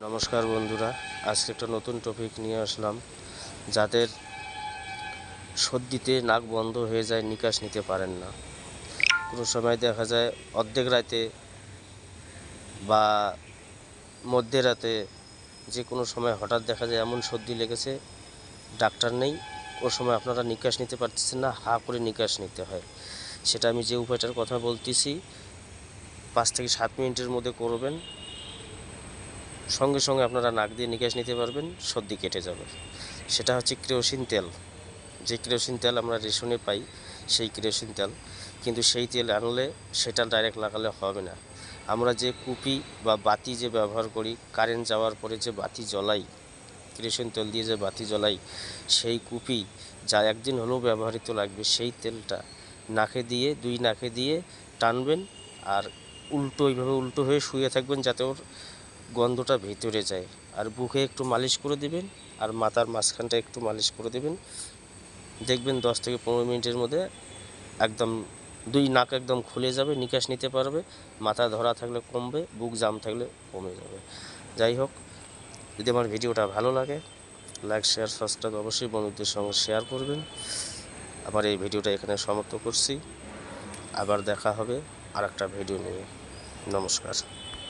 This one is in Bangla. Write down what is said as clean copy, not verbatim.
নমস্কার বন্ধুরা, আজকে একটা নতুন টপিক নিয়ে আসলাম। যাদের সর্দিতে নাক বন্ধ হয়ে যায়, নিঃশ্বাস নিতে পারেন না, কোনো সময় দেখা যায় অর্ধেক রাতে বা মধ্যরাতে যে কোনো সময় হঠাৎ দেখা যায় এমন সর্দি লেগেছে, ডাক্তার নেই, ও সময় আপনারা নিঃশ্বাস নিতে পারতেছেন না, হা করে নিঃশ্বাস নিতে হয়। সেটা আমি যে উপায়টার কথা বলতেছি 5 থেকে 7 মিনিটের মধ্যে করবেন, সঙ্গে সঙ্গে আপনারা নাক দিয়ে নিঃশ্বাস নিতে পারবেন, সর্দি কেটে যাবে। সেটা হচ্ছে কেরোসিন তেল। যে কেরোসিন তেল আমরা রেশনে পাই, সেই কেরোসিন তেল, কিন্তু সেই তেল আনলে সেটা ডাইরেক্ট লাগালে হবে না। আমরা যে কুপি বা বাতি যে ব্যবহার করি, কারেন্ট যাওয়ার পরে যে বাতি জ্বলাই, কেরোসিন তেল দিয়ে যে বাতি জ্বলাই, সেই কুপি যা একদিন হলেও ব্যবহৃত লাগবে, সেই তেলটা নাকে দিয়ে 2 নাকে দিয়ে টানবেন, আর এইভাবে উল্টো হয়ে শুয়ে থাকবেন যাতে ওর গন্ধটা ভিতরে যায়। আর বুকে একটু মালিশ করে দেবেন, আর মাথার মাঝখানটা একটু মালিশ করে দেবেন। দেখবেন 10 থেকে 15 মিনিটের মধ্যে একদম 2 নাক একদম খুলে যাবে, নিঃশ্বাস নিতে পারবে, মাথা ধরা থাকলে কমবে, বুক জাম থাকলে কমে যাবে। যাই হোক, যদি আমার ভিডিওটা ভালো লাগে, লাইক শেয়ার সাবস্ক্রাইব অবশ্যই বন্ধুদের সঙ্গে শেয়ার করবেন। আমার এই ভিডিওটা এখানে সমাপ্ত করছি। আবার দেখা হবে আরেকটা ভিডিও নিয়ে। নমস্কার।